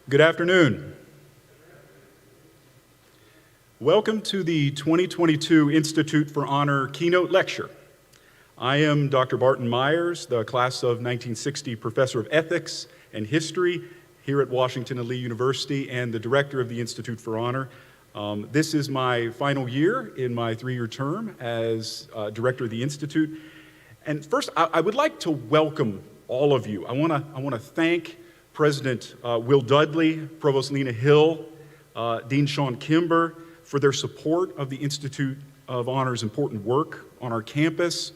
Good afternoon. Welcome to the 2022 Institute for Honor Keynote Lecture. I am Dr. Barton Myers, the class of 1960 professor of ethics and history here at Washington and Lee University and the director of the Institute for Honor. This is my final year in my three-year term as director of the Institute. And first, I would like to welcome all of you. I want to thank President Will Dudley, Provost Lena Hill, Dean Sean Kimber for their support of the Institute of Honor's important work on our campus.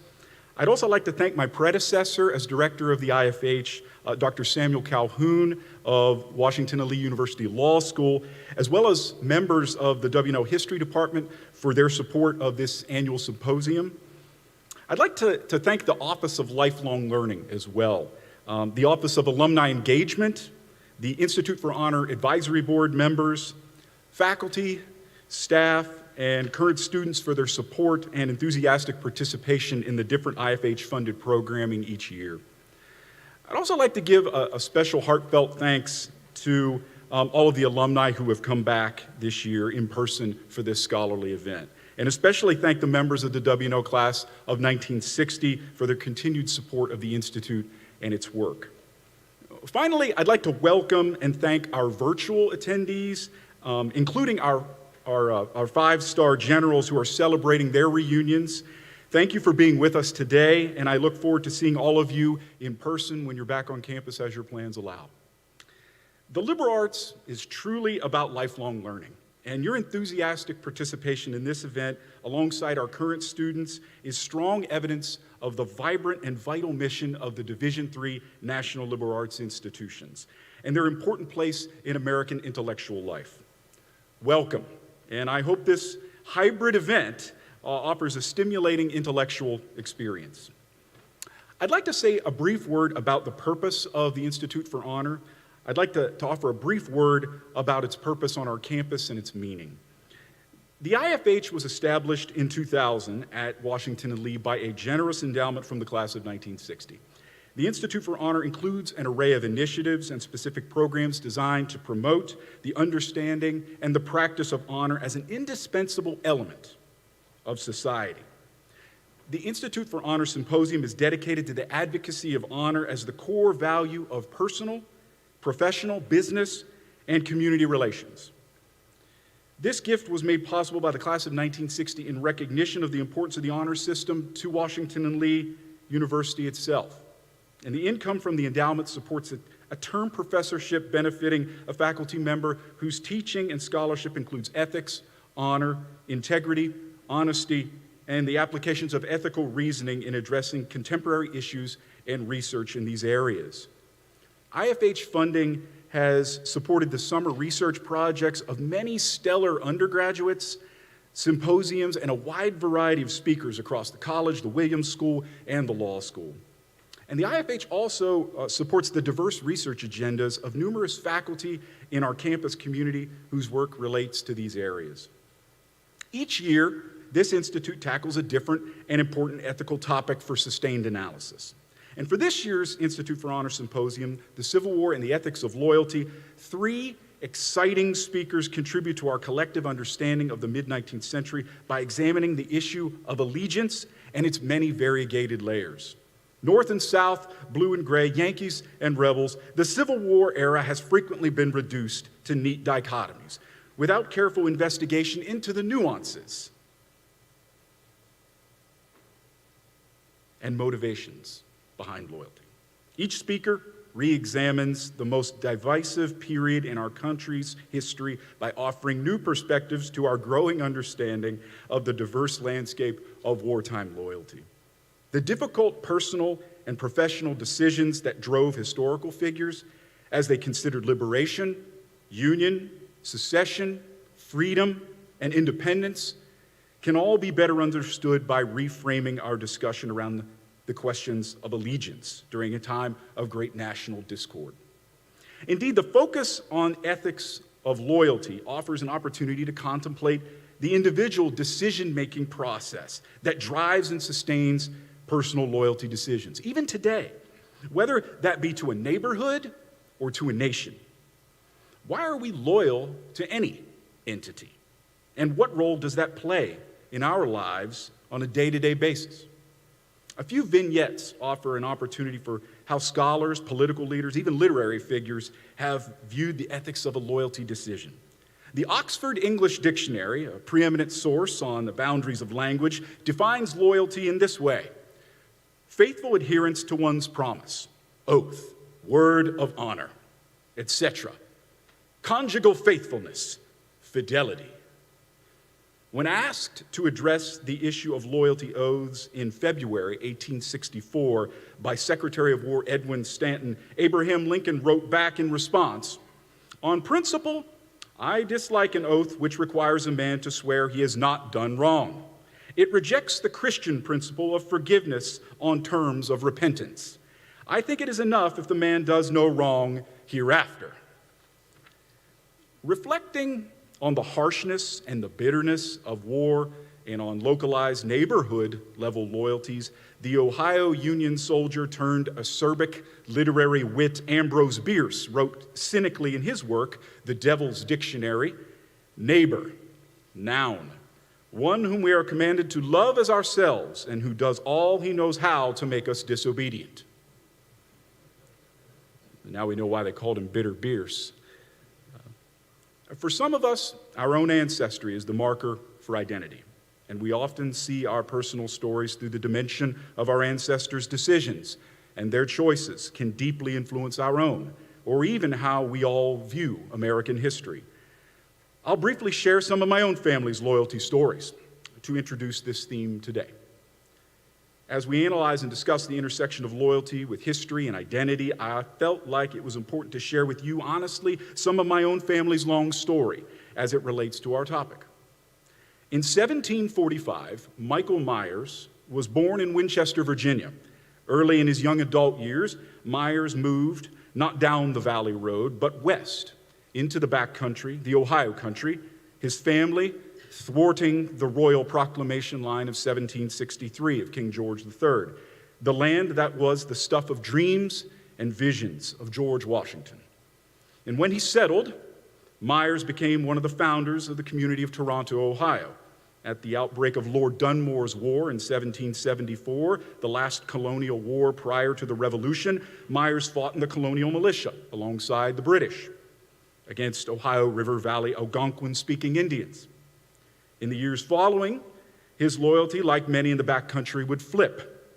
I'd also like to thank my predecessor as director of the IFH, Dr. Samuel Calhoun of Washington and Lee University Law School, as well as members of the W&O History Department for their support of this annual symposium. I'd like to thank the Office of Lifelong Learning as well. The Office of Alumni Engagement, the Institute for Honor Advisory Board members, faculty, staff, and current students for their support and enthusiastic participation in the different IFH-funded programming each year. I'd also like to give a special heartfelt thanks to all of the alumni who have come back this year in person for this scholarly event, and especially thank the members of the W&O class of 1960 for their continued support of the Institute and its work. Finally, I'd like to welcome and thank our virtual attendees, including our five-star generals who are celebrating their reunions. Thank you for being with us today, and I look forward to seeing all of you in person when you're back on campus as your plans allow. The liberal arts is truly about lifelong learning, and your enthusiastic participation in this event alongside our current students is strong evidence of the vibrant and vital mission of the Division III National Liberal Arts Institutions and their important place in American intellectual life. Welcome, and I hope this hybrid event offers a stimulating intellectual experience. I'd like to say a brief word about the purpose of the Institute for Honor. I'd like to offer a brief word about its purpose on our campus and its meaning. The IFH was established in 2000 at Washington and Lee by a generous endowment from the class of 1960. The Institute for Honor includes an array of initiatives and specific programs designed to promote the understanding and the practice of honor as an indispensable element of society. The Institute for Honor Symposium is dedicated to the advocacy of honor as the core value of personal, professional, business, and community relations. This gift was made possible by the class of 1960 in recognition of the importance of the honor system to Washington and Lee University itself. And the income from the endowment supports a term professorship benefiting a faculty member whose teaching and scholarship includes ethics, honor, integrity, honesty, and the applications of ethical reasoning in addressing contemporary issues and research in these areas. IFH funding has supported the summer research projects of many stellar undergraduates, symposiums, and a wide variety of speakers across the college, the Williams School, and the law school. And the IFH also supports the diverse research agendas of numerous faculty in our campus community whose work relates to these areas. Each year, this institute tackles a different and important ethical topic for sustained analysis. And for this year's Institute for Honor Symposium, The Civil War and the Ethics of Loyalty, three exciting speakers contribute to our collective understanding of the mid-19th century by examining the issue of allegiance and its many variegated layers. North and South, blue and gray, Yankees and rebels, the Civil War era has frequently been reduced to neat dichotomies without careful investigation into the nuances and motivations behind loyalty. Each speaker re-examines the most divisive period in our country's history by offering new perspectives to our growing understanding of the diverse landscape of wartime loyalty. The difficult personal and professional decisions that drove historical figures as they considered liberation, union, secession, freedom, and independence can all be better understood by reframing our discussion around the questions of allegiance during a time of great national discord. Indeed, the focus on ethics of loyalty offers an opportunity to contemplate the individual decision-making process that drives and sustains personal loyalty decisions, even today, whether that be to a neighborhood or to a nation. Why are we loyal to any entity? And what role does that play in our lives on a day-to-day basis? A few vignettes offer an opportunity for how scholars, political leaders, even literary figures have viewed the ethics of a loyalty decision. The Oxford English Dictionary, a preeminent source on the boundaries of language, defines loyalty in this way: faithful adherence to one's promise, oath, word of honor, etc. Conjugal faithfulness, fidelity. When asked to address the issue of loyalty oaths in February 1864 by Secretary of War Edwin Stanton, Abraham Lincoln wrote back in response, "On principle, I dislike an oath which requires a man to swear he has not done wrong. It rejects the Christian principle of forgiveness on terms of repentance. I think it is enough if the man does no wrong hereafter." Reflecting on the harshness and the bitterness of war and on localized neighborhood-level loyalties, the Ohio Union soldier turned acerbic literary wit Ambrose Bierce wrote cynically in his work, The Devil's Dictionary, "Neighbor, noun, one whom we are commanded to love as ourselves and who does all he knows how to make us disobedient." Now we know why they called him Bitter Bierce. For some of us, our own ancestry is the marker for identity, and we often see our personal stories through the dimension of our ancestors' decisions, and their choices can deeply influence our own, or even how we all view American history. I'll briefly share some of my own family's loyalty stories to introduce this theme today. As we analyze and discuss the intersection of loyalty with history and identity, I felt like it was important to share with you, honestly, some of my own family's long story as it relates to our topic. In 1745, Michael Myers was born in Winchester, Virginia. Early in his young adult years, Myers moved not down the Valley Road, but west into the back country, the Ohio country, his family thwarting the royal proclamation line of 1763 of King George III, the land that was the stuff of dreams and visions of George Washington. And when he settled, Myers became one of the founders of the community of Toronto, Ohio. At the outbreak of Lord Dunmore's War in 1774, the last colonial war prior to the Revolution, Myers fought in the colonial militia alongside the British against Ohio River Valley Algonquin-speaking Indians. In the years following, his loyalty, like many in the backcountry, would flip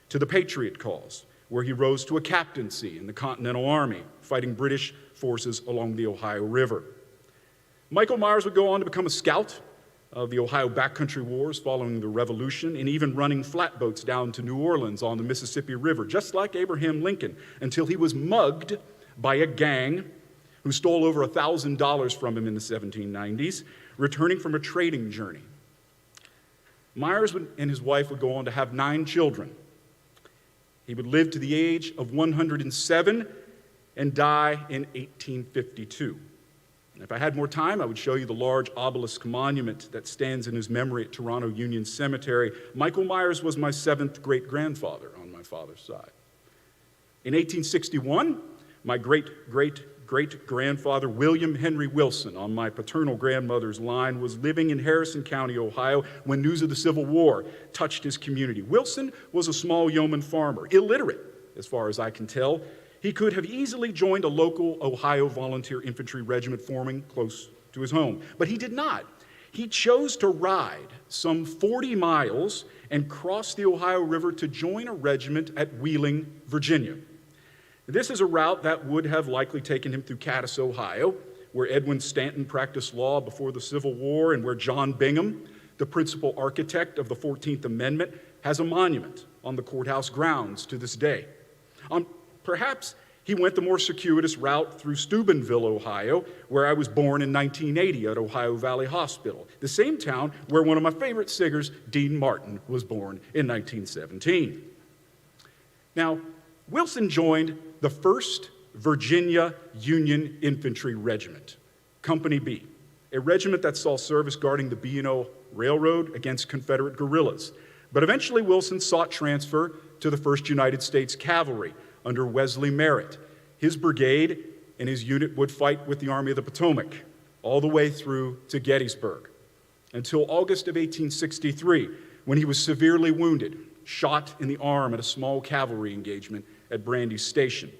to the Patriot cause, where he rose to a captaincy in the Continental Army, fighting British forces along the Ohio River. Michael Myers would go on to become a scout of the Ohio backcountry wars following the Revolution, and even running flatboats down to New Orleans on the Mississippi River, just like Abraham Lincoln, until he was mugged by a gang who stole over $1,000 from him in the 1790s, returning from a trading journey. Myers and his wife would go on to have 9 children. He would live to the age of 107 and die in 1852. And if I had more time, I would show you the large obelisk monument that stands in his memory at Toronto Union Cemetery. Michael Myers was my 7th great-grandfather on my father's side. In 1861, my great-great-great-grandfather William Henry Wilson on my paternal grandmother's line was living in Harrison County, Ohio, when news of the Civil War touched his community. Wilson was a small yeoman farmer, illiterate as far as I can tell. He could have easily joined a local Ohio volunteer infantry regiment forming close to his home, but he did not. He chose to ride some 40 miles and cross the Ohio River to join a regiment at Wheeling, Virginia. This is a route that would have likely taken him through Cadiz, Ohio, where Edwin Stanton practiced law before the Civil War and where John Bingham, the principal architect of the 14th Amendment, has a monument on the courthouse grounds to this day. Perhaps he went the more circuitous route through Steubenville, Ohio, where I was born in 1980 at Ohio Valley Hospital, the same town where one of my favorite singers, Dean Martin, was born in 1917. Now, Wilson joined the 1st Virginia Union Infantry Regiment, Company B, a regiment that saw service guarding the B&O Railroad against Confederate guerrillas. But eventually Wilson sought transfer to the 1st United States Cavalry under Wellesley Merritt. His brigade and his unit would fight with the Army of the Potomac all the way through to Gettysburg until August of 1863, when he was severely wounded, shot in the arm at a small cavalry engagement at Brandy Station.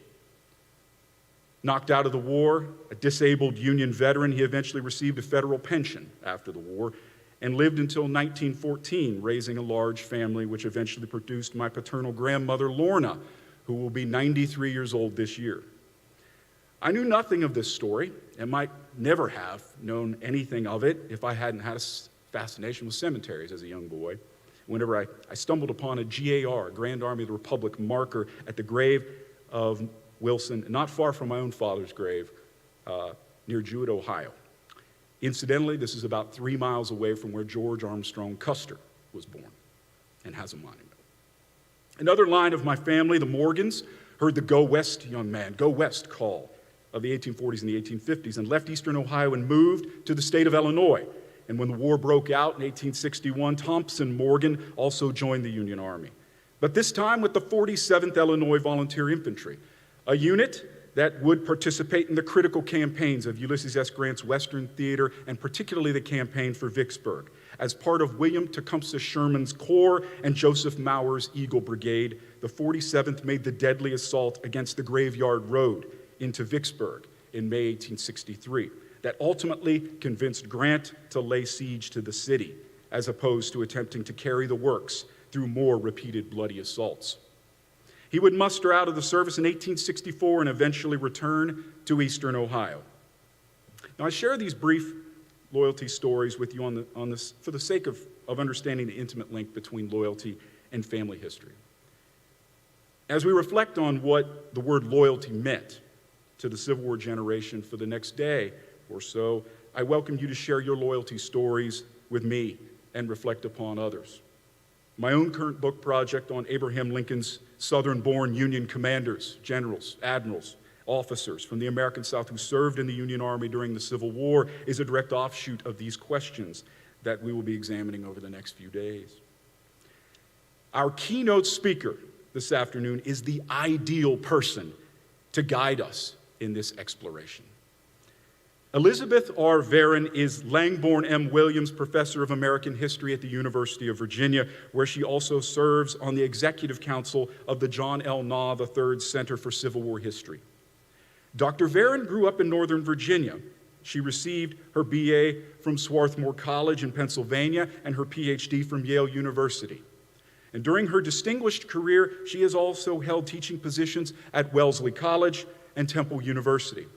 Knocked out of the war, a disabled Union veteran, he eventually received a federal pension after the war and lived until 1914, raising a large family, which eventually produced my paternal grandmother, Lorna, who will be 93 years old this year. I knew nothing of this story and might never have known anything of it if I hadn't had a fascination with cemeteries as a young boy. Whenever I stumbled upon a GAR, Grand Army of the Republic marker at the grave of Wilson, not far from my own father's grave, near Jewett, Ohio. Incidentally, this is about 3 miles away from where George Armstrong Custer was born and has a monument. Another line of my family, the Morgans, heard the Go West, young man, Go West call of the 1840s and the 1850s and left eastern Ohio and moved to the state of Illinois. And when the war broke out in 1861, Thompson Morgan also joined the Union Army. But this time with the 47th Illinois Volunteer Infantry, a unit that would participate in the critical campaigns of Ulysses S. Grant's Western Theater and particularly the campaign for Vicksburg. As part of William Tecumseh Sherman's Corps and Joseph Mower's Eagle Brigade, the 47th made the deadly assault against the Graveyard Road into Vicksburg in May 1863 that ultimately convinced Grant to lay siege to the city, as opposed to attempting to carry the works through more repeated bloody assaults. He would muster out of the service in 1864 and eventually return to eastern Ohio. Now, I share these brief loyalty stories with you on this for the sake of understanding the intimate link between loyalty and family history. As we reflect on what the word loyalty meant to the Civil War generation for the next day or so, I welcome you to share your loyalty stories with me and reflect upon others. My own current book project on Abraham Lincoln's Southern-born Union commanders, generals, admirals, officers from the American South who served in the Union Army during the Civil War is a direct offshoot of these questions that we will be examining over the next few days. Our keynote speaker this afternoon is the ideal person to guide us in this exploration. Elizabeth R. Varon is Langbourne M. Williams Professor of American History at the University of Virginia, where she also serves on the Executive Council of the John L. Nau III Center for Civil War History. Dr. Varon grew up in Northern Virginia. She received her BA from Swarthmore College in Pennsylvania and her PhD from Yale University. And during her distinguished career, she has also held teaching positions at Wellesley College and Temple University.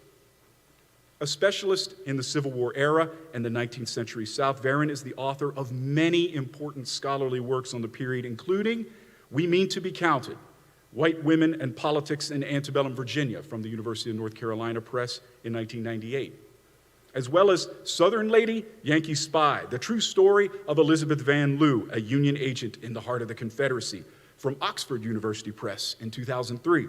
A specialist in the Civil War era and the 19th century South, Varon is the author of many important scholarly works on the period, including We Mean to Be Counted, White Women and Politics in Antebellum Virginia from the University of North Carolina Press in 1998, as well as Southern Lady, Yankee Spy, the true story of Elizabeth Van Lew, a Union agent in the heart of the Confederacy, from Oxford University Press in 2003,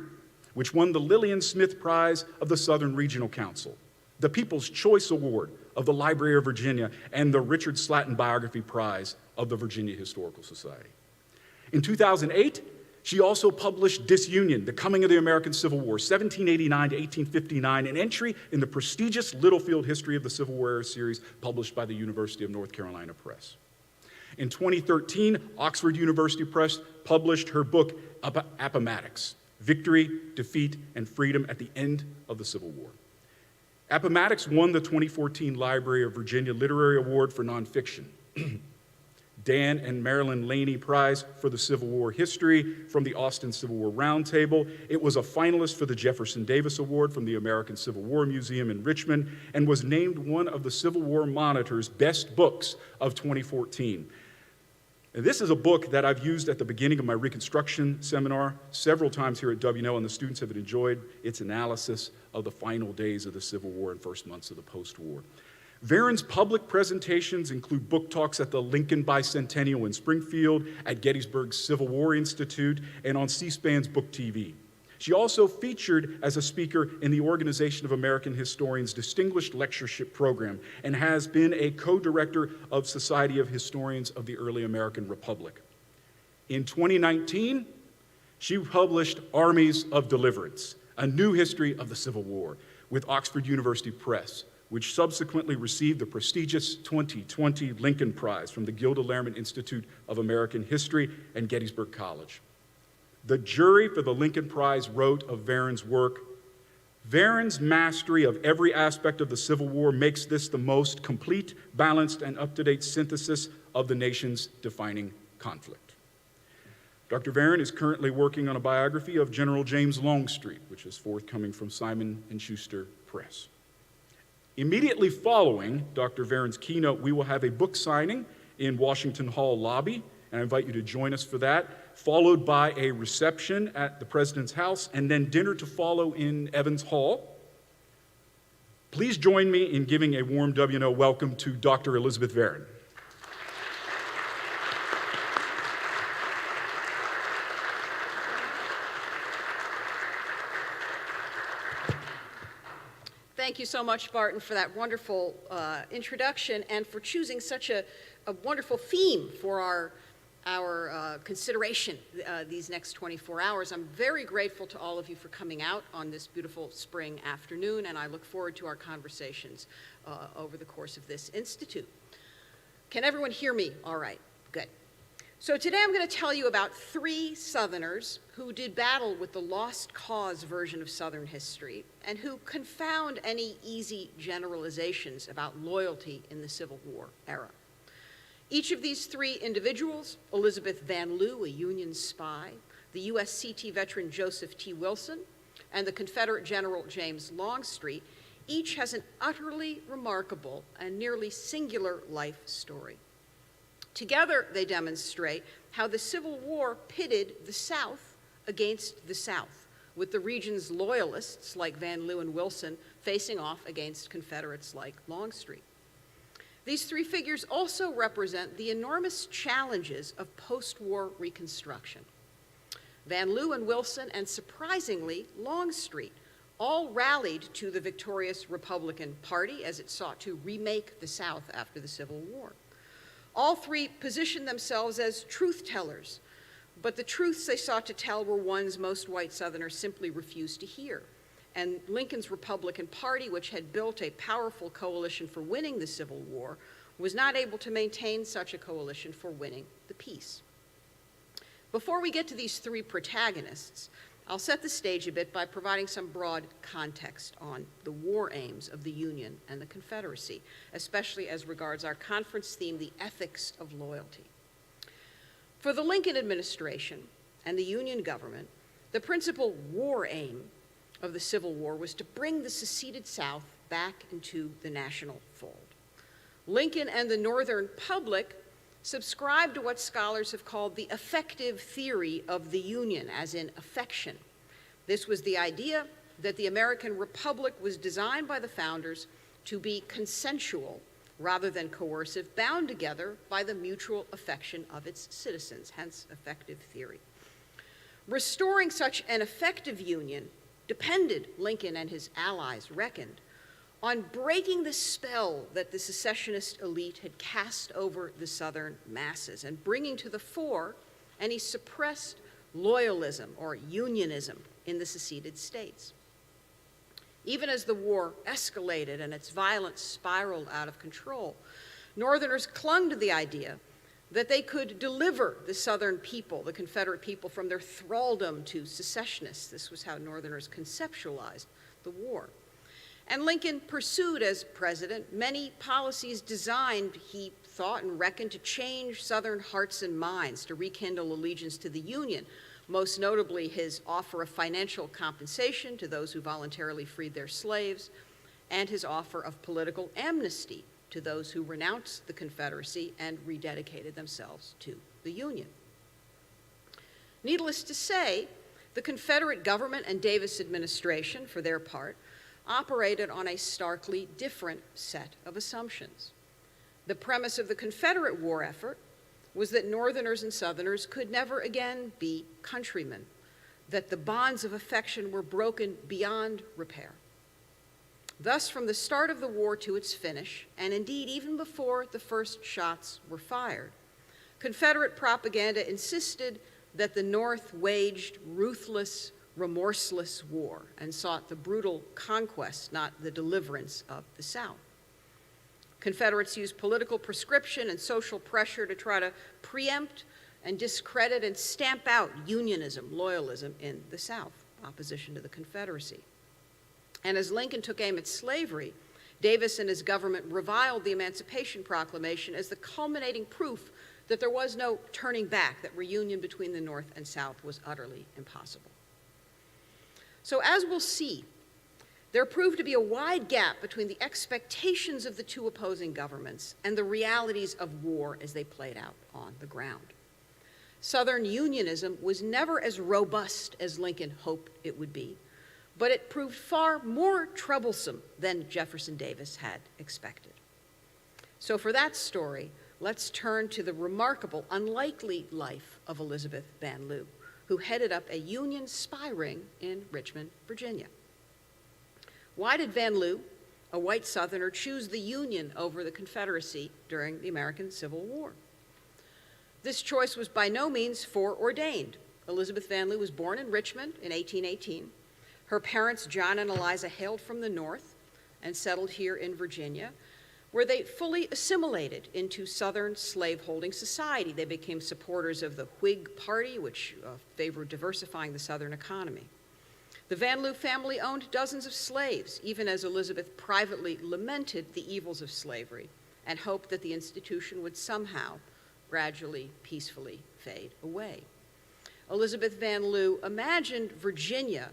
which won the Lillian Smith Prize of the Southern Regional Council, the People's Choice Award of the Library of Virginia, and the Richard Slatton Biography Prize of the Virginia Historical Society. In 2008, she also published Disunion, The Coming of the American Civil War, 1789 to 1859, an entry in the prestigious Littlefield History of the Civil War Era series published by the University of North Carolina Press. In 2013, Oxford University Press published her book, Appomattox, Victory, Defeat, and Freedom at the End of the Civil War. Appomattox won the 2014 Library of Virginia Literary Award for Nonfiction, Dan and Marilyn Laney Prize for the Civil War History from the Austin Civil War Roundtable. It was a finalist for the Jefferson Davis Award from the American Civil War Museum in Richmond and was named one of the Civil War Monitor's best books of 2014. And this is a book that I've used at the beginning of my Reconstruction seminar several times here at WNL, and the students have enjoyed its analysis of the final days of the Civil War and first months of the post-war. Varon's public presentations include book talks at the Lincoln Bicentennial in Springfield, at Gettysburg's Civil War Institute, and on C-SPAN's Book TV. She also featured as a speaker in the Organization of American Historians Distinguished Lectureship Program and has been a co-director of Society of Historians of the Early American Republic. In 2019, she published Armies of Deliverance, a new history of the Civil War, with Oxford University Press, which subsequently received the prestigious 2020 Lincoln Prize from the Gilder Lehrman Institute of American History and Gettysburg College. The jury for the Lincoln Prize wrote of Varon's work, "Varon's mastery of every aspect of the Civil War makes this the most complete, balanced, and up-to-date synthesis of the nation's defining conflict." Dr. Varon is currently working on a biography of General James Longstreet, which is forthcoming from Simon & Schuster Press. Immediately following Dr. Varon's keynote, we will have a book signing in Washington Hall lobby, and I invite you to join us for that, followed by a reception at the President's house, and then dinner to follow in Evans Hall. Please join me in giving a warm W&O welcome to Dr. Elizabeth Varon. Thank you so much, Barton, for that wonderful introduction and for choosing such a wonderful theme for our consideration these next 24 hours. I'm very grateful to all of you for coming out on this beautiful spring afternoon, and I look forward to our conversations over the course of this institute. Can everyone hear me? All right, good. So today I'm going to tell you about 3 Southerners who did battle with the lost cause version of Southern history and who confound any easy generalizations about loyalty in the Civil War era. Each of these 3 individuals, Elizabeth Van Lew, a Union spy, the USCT veteran Joseph T. Wilson, and the Confederate General James Longstreet, each has an utterly remarkable and nearly singular life story. Together, they demonstrate how the Civil War pitted the South against the South, with the region's loyalists like Van Lew and Wilson facing off against Confederates like Longstreet. These 3 figures also represent the enormous challenges of post-war Reconstruction. Van Lew and Wilson, and surprisingly, Longstreet, all rallied to the victorious Republican Party as it sought to remake the South after the Civil War. All 3 positioned themselves as truth-tellers, but the truths they sought to tell were ones most white Southerners simply refused to hear. And Lincoln's Republican Party, which had built a powerful coalition for winning the Civil War, was not able to maintain such a coalition for winning the peace. Before we get to these 3 protagonists, I'll set the stage a bit by providing some broad context on the war aims of the Union and the Confederacy, especially as regards our conference theme, the ethics of loyalty. For the Lincoln administration and the Union government, the principal war aim of the Civil War was to bring the seceded South back into the national fold. Lincoln and the Northern public subscribed to what scholars have called the affective theory of the Union, as in affection. This was the idea that the American Republic was designed by the founders to be consensual rather than coercive, bound together by the mutual affection of its citizens, hence affective theory. Restoring such an effective union depended, Lincoln and his allies reckoned, on breaking the spell that the secessionist elite had cast over the Southern masses and bringing to the fore any suppressed loyalism or unionism in the seceded states. Even as the war escalated and its violence spiraled out of control, Northerners clung to the idea that they could deliver the Southern people, the Confederate people, from their thraldom to secessionists. This was how Northerners conceptualized the war. And Lincoln pursued, as president, many policies designed, he thought and reckoned, to change Southern hearts and minds, to rekindle allegiance to the Union, most notably his offer of financial compensation to those who voluntarily freed their slaves, and his offer of political amnesty to those who renounced the Confederacy and rededicated themselves to the Union. Needless to say, the Confederate government and Davis administration, for their part, operated on a starkly different set of assumptions. The premise of the Confederate war effort was that Northerners and Southerners could never again be countrymen, that the bonds of affection were broken beyond repair. Thus, from the start of the war to its finish, and indeed even before the first shots were fired, Confederate propaganda insisted that the North waged ruthless remorseless war and sought the brutal conquest, not the deliverance of the South. Confederates used political prescription and social pressure to try to preempt and discredit and stamp out Unionism, loyalism in the South, opposition to the Confederacy. And as Lincoln took aim at slavery, Davis and his government reviled the Emancipation Proclamation as the culminating proof that there was no turning back, that reunion between the North and South was utterly impossible. So as we'll see, there proved to be a wide gap between the expectations of the two opposing governments and the realities of war as they played out on the ground. Southern Unionism was never as robust as Lincoln hoped it would be, but it proved far more troublesome than Jefferson Davis had expected. So for that story, let's turn to the remarkable, unlikely life of Elizabeth Van Lew, who headed up a Union spy ring in Richmond, Virginia. Why did Van Lew, a white Southerner, choose the Union over the Confederacy during the American Civil War? This choice was by no means foreordained. Elizabeth Van Lew was born in Richmond in 1818. Her parents, John and Eliza, hailed from the North and settled here in Virginia, where they fully assimilated into Southern slaveholding society. They became supporters of the Whig Party, which favored diversifying the Southern economy. The Van Lew family owned dozens of slaves, even as Elizabeth privately lamented the evils of slavery and hoped that the institution would somehow gradually, peacefully fade away. Elizabeth Van Lew imagined Virginia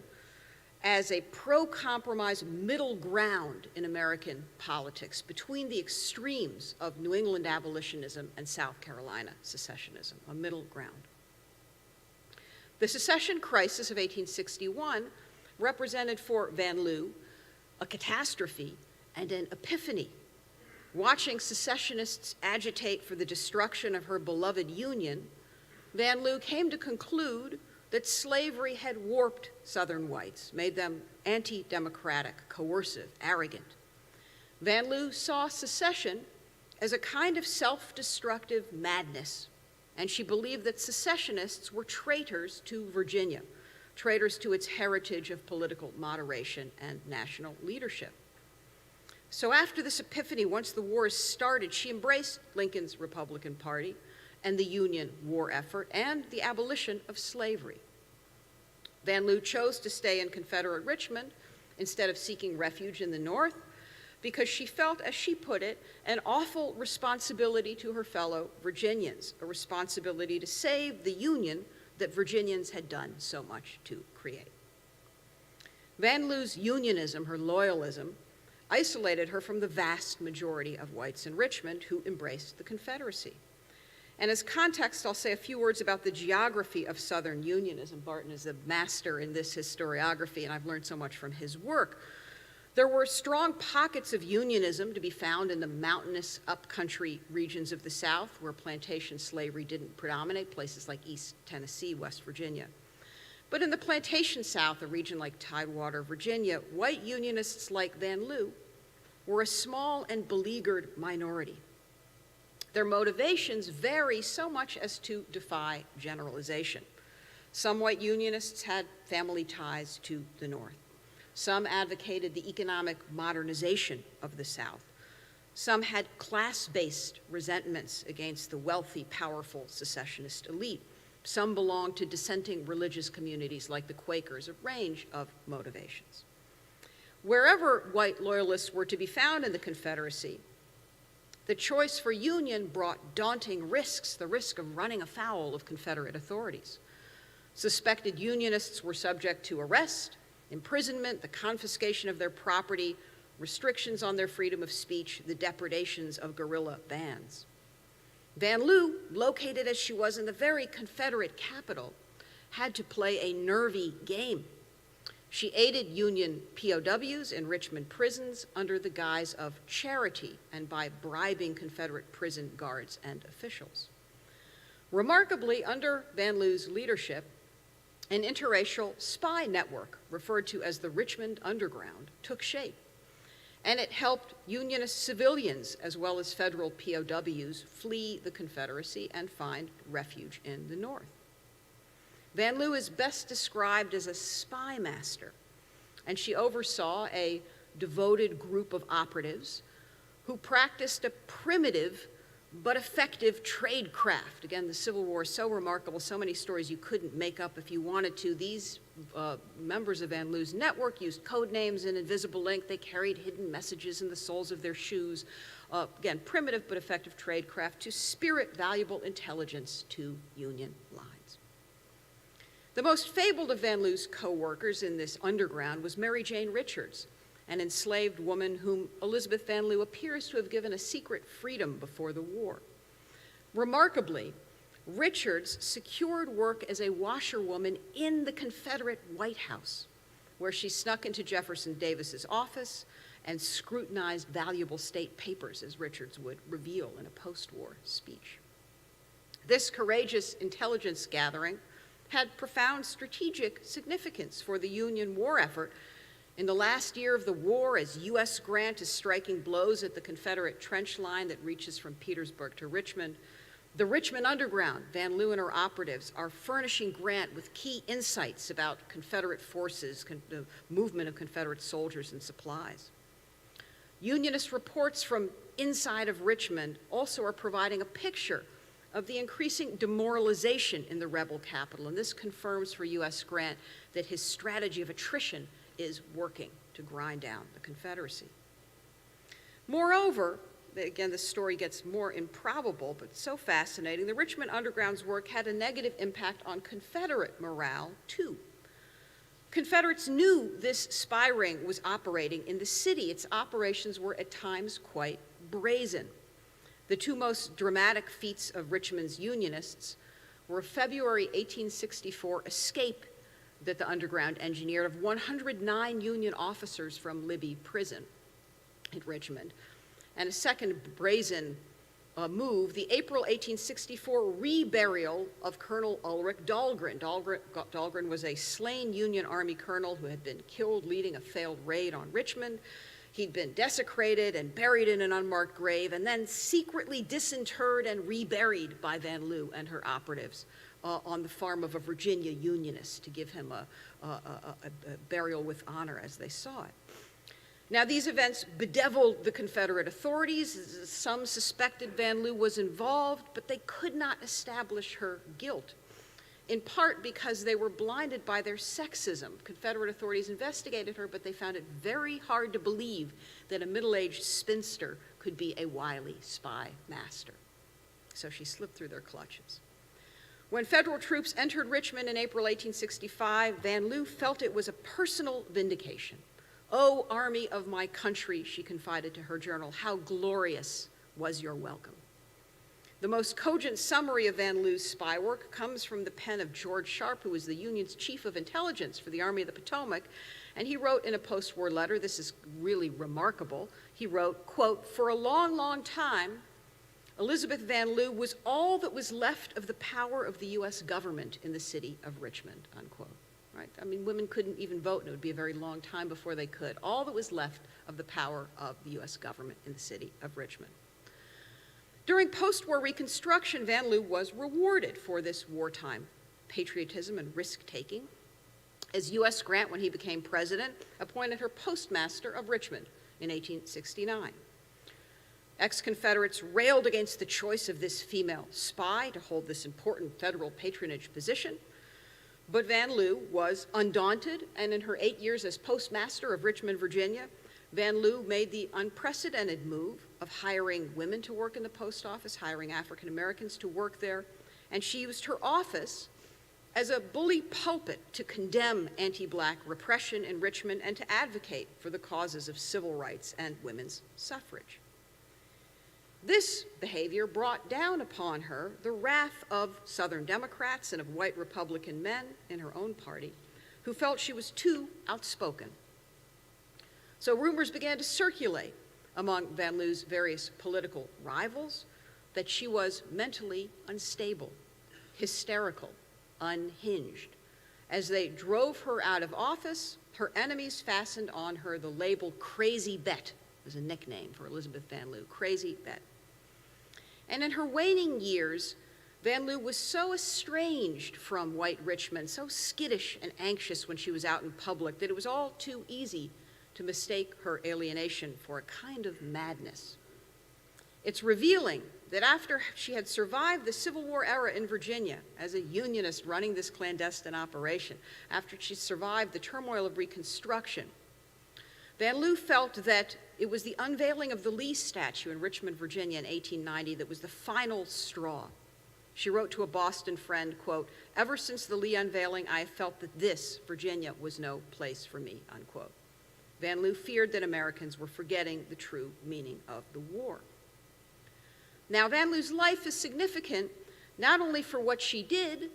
as a pro-compromise middle ground in American politics between the extremes of New England abolitionism and South Carolina secessionism, a middle ground. The Secession Crisis of 1861 represented for Van Lew a catastrophe and an epiphany. Watching secessionists agitate for the destruction of her beloved Union, Van Lew came to conclude that slavery had warped Southern whites, made them anti-democratic, coercive, arrogant. Van Lew saw secession as a kind of self-destructive madness, and she believed that secessionists were traitors to Virginia, traitors to its heritage of political moderation and national leadership. So after this epiphany, once the war started, she embraced Lincoln's Republican Party and the Union war effort and the abolition of slavery. Van Lew chose to stay in Confederate Richmond instead of seeking refuge in the North because she felt, as she put it, an awful responsibility to her fellow Virginians, a responsibility to save the Union that Virginians had done so much to create. Van Lew's Unionism, her loyalism, isolated her from the vast majority of whites in Richmond who embraced the Confederacy. And as context, I'll say a few words about the geography of Southern Unionism. Barton is a master in this historiography, and I've learned so much from his work. There were strong pockets of Unionism to be found in the mountainous upcountry regions of the South, where plantation slavery didn't predominate, places like East Tennessee, West Virginia. But in the plantation South, a region like Tidewater, Virginia, white Unionists like Van Lew were a small and beleaguered minority. Their motivations vary so much as to defy generalization. Some white Unionists had family ties to the North. Some advocated the economic modernization of the South. Some had class-based resentments against the wealthy, powerful secessionist elite. Some belonged to dissenting religious communities like the Quakers, a range of motivations. Wherever white loyalists were to be found in the Confederacy, the choice for Union brought daunting risks, the risk of running afoul of Confederate authorities. Suspected Unionists were subject to arrest, imprisonment, the confiscation of their property, restrictions on their freedom of speech, the depredations of guerrilla bands. Van Lew, located as she was in the very Confederate capital, had to play a nervy game. She aided Union POWs in Richmond prisons under the guise of charity and by bribing Confederate prison guards and officials. Remarkably, under Van Lew's leadership, an interracial spy network, referred to as the Richmond Underground, took shape, and it helped Unionist civilians as well as federal POWs flee the Confederacy and find refuge in the North. Van Loo is best described as a spy master, and she oversaw a devoted group of operatives who practiced a primitive but effective tradecraft. Again, the Civil War is so remarkable, so many stories you couldn't make up if you wanted to. These members of Van Loo's network used code names and invisible ink. They carried hidden messages in the soles of their shoes. Again, primitive but effective tradecraft to spirit valuable intelligence to Union lines. The most fabled of Van Loo's co-workers in this underground was Mary Jane Richards, an enslaved woman whom Elizabeth Van Loo appears to have given a secret freedom before the war. Remarkably, Richards secured work as a washerwoman in the Confederate White House, where she snuck into Jefferson Davis's office and scrutinized valuable state papers, as Richards would reveal in a post-war speech. This courageous intelligence gathering had profound strategic significance for the Union war effort. In the last year of the war, as U.S. Grant is striking blows at the Confederate trench line that reaches from Petersburg to Richmond, the Richmond Underground, Van Loo and her operatives, are furnishing Grant with key insights about Confederate forces, the movement of Confederate soldiers and supplies. Unionist reports from inside of Richmond also are providing a picture of the increasing demoralization in the rebel capital, and this confirms for U.S. Grant that his strategy of attrition is working to grind down the Confederacy. Moreover, again, the story gets more improbable, but so fascinating, the Richmond Underground's work had a negative impact on Confederate morale, too. Confederates knew this spy ring was operating in the city. Its operations were at times quite brazen. The two most dramatic feats of Richmond's Unionists were a February 1864 escape that the Underground engineered of 109 Union officers from Libby Prison at Richmond, and a second brazen move, the April 1864 reburial of Colonel Ulrich Dahlgren. Dahlgren was a slain Union Army colonel who had been killed leading a failed raid on Richmond. He'd been desecrated and buried in an unmarked grave, and then secretly disinterred and reburied by Van Loo and her operatives on the farm of a Virginia Unionist to give him a burial with honor as they saw it. Now, these events bedeviled the Confederate authorities. Some suspected Van Loo was involved, but they could not establish her guilt, in part because they were blinded by their sexism. Confederate authorities investigated her, but they found it very hard to believe that a middle-aged spinster could be a wily spy master. So she slipped through their clutches. When federal troops entered Richmond in April 1865, Van Loo felt it was a personal vindication. "Oh, army of my country," she confided to her journal, "how glorious was your welcome." The most cogent summary of Van Loo's spy work comes from the pen of George Sharp, who was the Union's chief of intelligence for the Army of the Potomac, and he wrote in a post-war letter, this is really remarkable, he wrote, quote, "For a long, long time, Elizabeth Van Loo was all that was left of the power of the U.S. government in the city of Richmond," unquote. Right? I mean, women couldn't even vote, and it would be a very long time before they could. All that was left of the power of the U.S. government in the city of Richmond. During post-war Reconstruction, Van Loo was rewarded for this wartime patriotism and risk-taking, as U.S. Grant, when he became president, appointed her postmaster of Richmond in 1869. Ex-Confederates railed against the choice of this female spy to hold this important federal patronage position, but Van Loo was undaunted, and in her 8 years as postmaster of Richmond, Virginia, Van Loo made the unprecedented move of hiring women to work in the post office, hiring African Americans to work there, and she used her office as a bully pulpit to condemn anti-Black repression in Richmond and to advocate for the causes of civil rights and women's suffrage. This behavior brought down upon her the wrath of Southern Democrats and of white Republican men in her own party who felt she was too outspoken. So rumors began to circulate among Van Loo's various political rivals that she was mentally unstable, hysterical, unhinged. As they drove her out of office, her enemies fastened on her the label Crazy Bet. It was a nickname for Elizabeth Van Loo, Crazy Bet. And in her waning years, Vanloo was so estranged from white Richmond, so skittish and anxious when she was out in public, that it was all too easy to mistake her alienation for a kind of madness. It's revealing that after she had survived the Civil War era in Virginia as a Unionist running this clandestine operation, after she survived the turmoil of Reconstruction, Vanloo felt that it was the unveiling of the Lee statue in Richmond, Virginia in 1890 that was the final straw. She wrote to a Boston friend, quote, "Ever since the Lee unveiling, I have felt that this, Virginia, was no place for me," unquote. Vanloo feared that Americans were forgetting the true meaning of the war. Now, Vanloo's life is significant not only for what she did,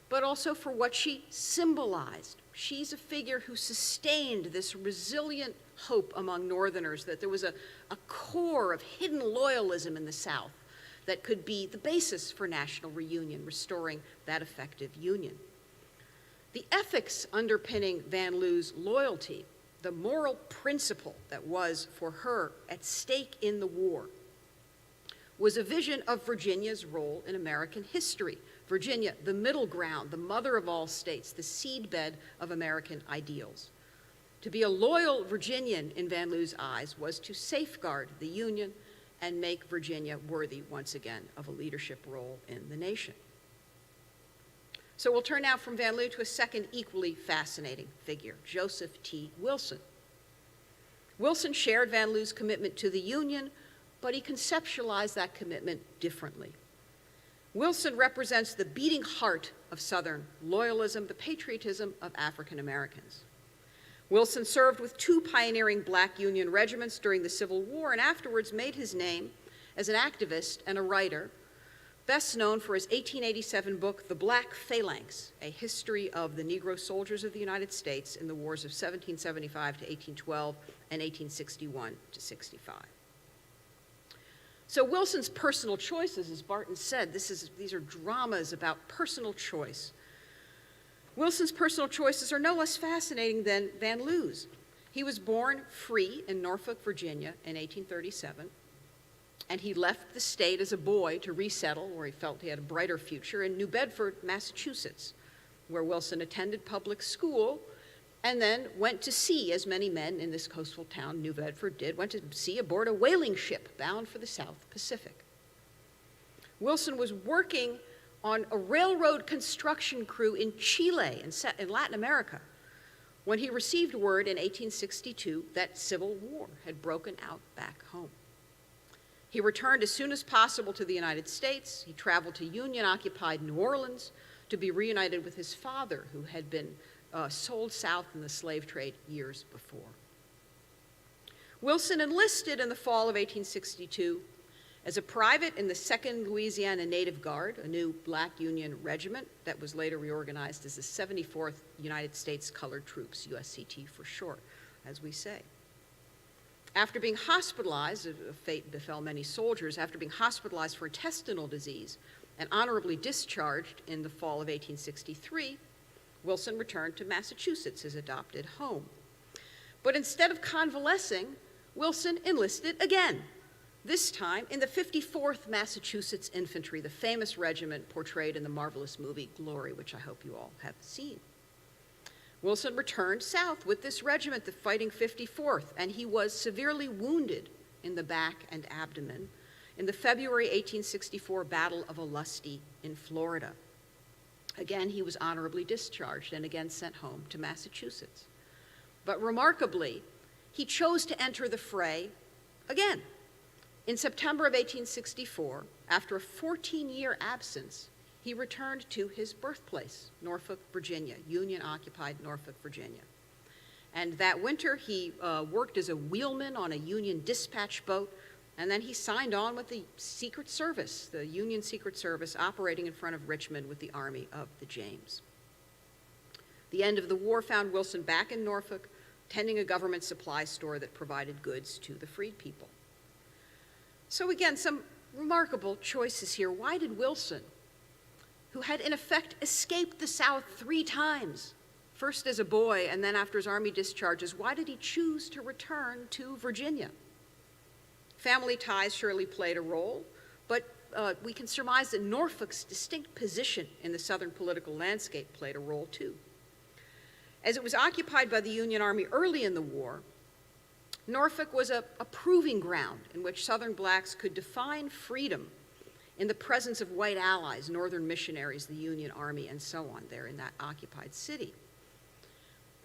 but also for what she symbolized. She's a figure who sustained this resilient hope among Northerners that there was a core of hidden loyalism in the South that could be the basis for national reunion, restoring that effective union. The ethics underpinning Vanloo's loyalty, the moral principle that was for her at stake in the war, was a vision of Virginia's role in American history. Virginia, the middle ground, the mother of all states, the seedbed of American ideals. To be a loyal Virginian in Vanloo's eyes was to safeguard the Union and make Virginia worthy once again of a leadership role in the nation. So we'll turn now from Vanloo to a second equally fascinating figure, Joseph T. Wilson. Wilson shared Vanloo's commitment to the Union, but he conceptualized that commitment differently. Wilson represents the beating heart of Southern loyalism, the patriotism of African Americans. Wilson served with 2 pioneering Black Union regiments during the Civil War and afterwards made his name as an activist and a writer, best known for his 1887 book, The Black Phalanx, a history of the Negro soldiers of the United States in the wars of 1775 to 1812 and 1861 to 65. So Wilson's personal choices, as Barton said, these are dramas about personal choice. Wilson's personal choices are no less fascinating than Vanloo's. He was born free in Norfolk, Virginia in 1837, and he left the state as a boy to resettle, where he felt he had a brighter future, in New Bedford, Massachusetts, where Wilson attended public school and then went to sea, as many men in this coastal town, New Bedford, did, went to sea aboard a whaling ship bound for the South Pacific. Wilson was working on a railroad construction crew in Chile, in Latin America, when he received word in 1862 that civil war had broken out back home. He returned as soon as possible to the United States. He traveled to Union-occupied New Orleans to be reunited with his father, who had been sold south in the slave trade years before. Wilson enlisted in the fall of 1862 as a private in the 2nd Louisiana Native Guard, a new Black Union regiment that was later reorganized as the 74th United States Colored Troops, USCT for short, as we say. After being hospitalized, a fate befell many soldiers, after being hospitalized for intestinal disease and honorably discharged in the fall of 1863, Wilson returned to Massachusetts, his adopted home. But instead of convalescing, Wilson enlisted again, this time in the 54th Massachusetts Infantry, the famous regiment portrayed in the marvelous movie Glory, which I hope you all have seen. Wilson returned south with this regiment, the Fighting 54th, and he was severely wounded in the back and abdomen in the February 1864 Battle of Olustee in Florida. Again, he was honorably discharged and again sent home to Massachusetts. But remarkably, he chose to enter the fray again. In September of 1864, after a 14-year absence, he returned to his birthplace, Norfolk, Virginia, Union-occupied Norfolk, Virginia. And that winter, he worked as a wheelman on a Union dispatch boat, and then he signed on with the Secret Service, the Union Secret Service, operating in front of Richmond with the Army of the James. The end of the war found Wilson back in Norfolk, tending a government supply store that provided goods to the freed people. So again, some remarkable choices here. Why did Wilson, who had in effect escaped the South 3 times, first as a boy and then after his Army discharges, why did he choose to return to Virginia? Family ties surely played a role, but we can surmise that Norfolk's distinct position in the Southern political landscape played a role too. As it was occupied by the Union Army early in the war, Norfolk was a proving ground in which Southern blacks could define freedom in the presence of white allies, Northern missionaries, the Union Army, and so on there in that occupied city.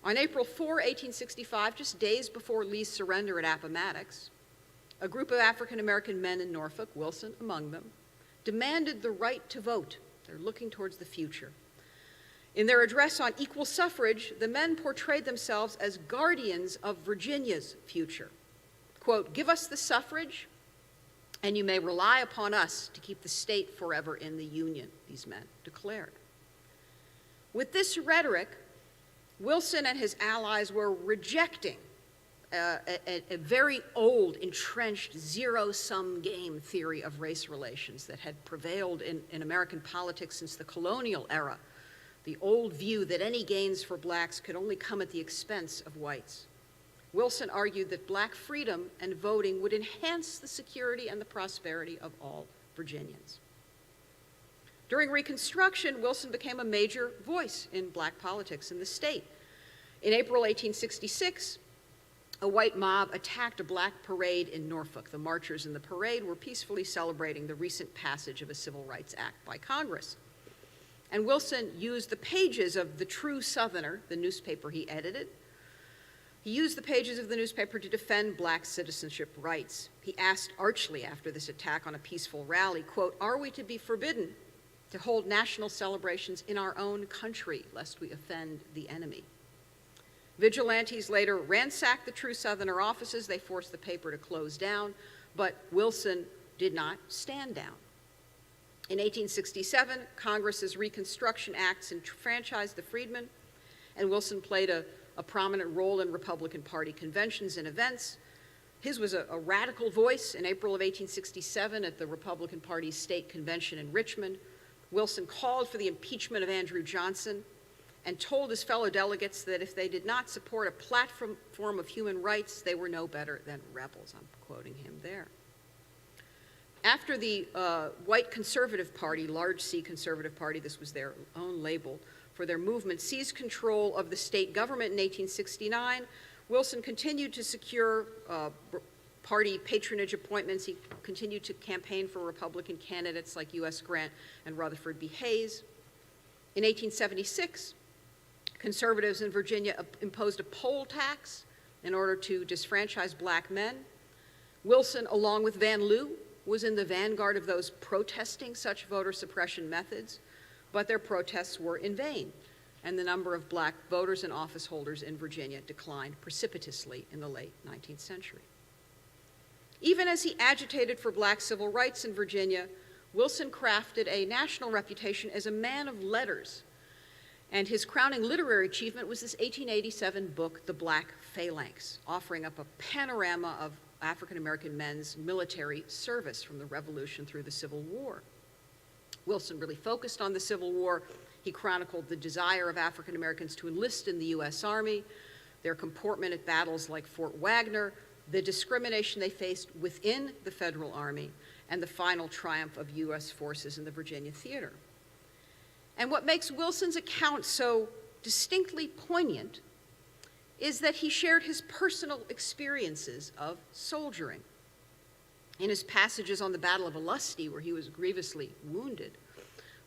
On April 4, 1865, just days before Lee's surrender at Appomattox, a group of African-American men in Norfolk, Wilson among them, demanded the right to vote. They're looking towards the future. In their address on equal suffrage, the men portrayed themselves as guardians of Virginia's future. Quote, "Give us the suffrage, and you may rely upon us to keep the state forever in the Union," these men declared. With this rhetoric, Wilson and his allies were rejecting a very old, entrenched, zero-sum game theory of race relations that had prevailed in American politics since the colonial era, the old view that any gains for blacks could only come at the expense of whites. Wilson argued that black freedom and voting would enhance the security and the prosperity of all Virginians. During Reconstruction, Wilson became a major voice in black politics in the state. In April 1866, a white mob attacked a black parade in Norfolk. The marchers in the parade were peacefully celebrating the recent passage of a Civil Rights Act by Congress. And Wilson used the pages of the True Southerner, the newspaper he edited. He used the pages of the newspaper to defend black citizenship rights. He asked archly after this attack on a peaceful rally, quote, "Are we to be forbidden to hold national celebrations in our own country, lest we offend the enemy?" Vigilantes later ransacked the True Southerner offices. They forced the paper to close down, but Wilson did not stand down. In 1867, Congress's Reconstruction Acts enfranchised the freedmen, and Wilson played a prominent role in Republican Party conventions and events. His was a radical voice. In April of 1867 at the Republican Party's state convention in Richmond, Wilson called for the impeachment of Andrew Johnson and told his fellow delegates that if they did not support a platform of human rights, they were no better than rebels. I'm quoting him there. After the white conservative party, large C conservative party, this was their own label for their movement, seized control of the state government in 1869, Wilson continued to secure party patronage appointments. He continued to campaign for Republican candidates like U.S. Grant and Rutherford B. Hayes. In 1876, conservatives in Virginia imposed a poll tax in order to disfranchise black men. Wilson, along with Van Lew, was in the vanguard of those protesting such voter suppression methods, but their protests were in vain, and the number of black voters and office holders in Virginia declined precipitously in the late 19th century. Even as he agitated for black civil rights in Virginia, Wilson crafted a national reputation as a man of letters, and his crowning literary achievement was this 1887 book, The Black Phalanx, offering up a panorama of African-American men's military service from the Revolution through the Civil War. Wilson really focused on the Civil War. He chronicled the desire of African-Americans to enlist in the U.S. Army, their comportment at battles like Fort Wagner, the discrimination they faced within the Federal Army, and the final triumph of U.S. forces in the Virginia theater. And what makes Wilson's account so distinctly poignant is that he shared his personal experiences of soldiering. In his passages on the Battle of Wellesley, where he was grievously wounded,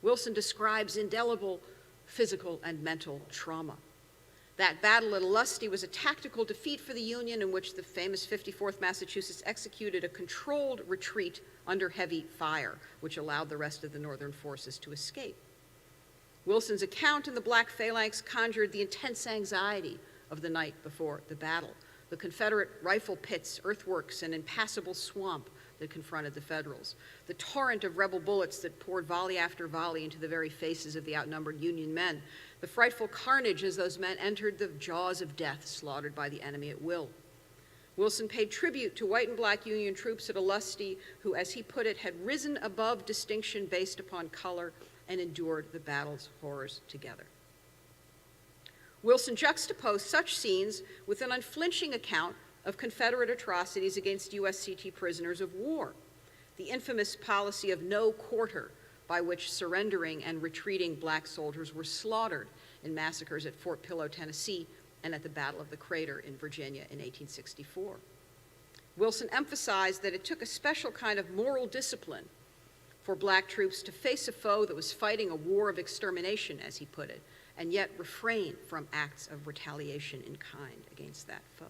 Wilson describes indelible physical and mental trauma. That battle at Wellesley was a tactical defeat for the Union in which the famous 54th Massachusetts executed a controlled retreat under heavy fire, which allowed the rest of the Northern forces to escape. Wilson's account in The Black Phalanx conjured the intense anxiety of the night before the battle, the Confederate rifle pits, earthworks, and impassable swamp that confronted the Federals, the torrent of rebel bullets that poured volley after volley into the very faces of the outnumbered Union men, the frightful carnage as those men entered the jaws of death, slaughtered by the enemy at will. Wilson paid tribute to white and black Union troops at Wellesley who, as he put it, had risen above distinction based upon color and endured the battle's horrors together. Wilson juxtaposed such scenes with an unflinching account of Confederate atrocities against USCT prisoners of war. the infamous policy of no quarter, by which surrendering and retreating black soldiers were slaughtered in massacres at Fort Pillow, Tennessee, and at the Battle of the Crater in Virginia in 1864. Wilson emphasized that it took a special kind of moral discipline for black troops to face a foe that was fighting a war of extermination, as he put it, and yet refrain from acts of retaliation in kind against that foe.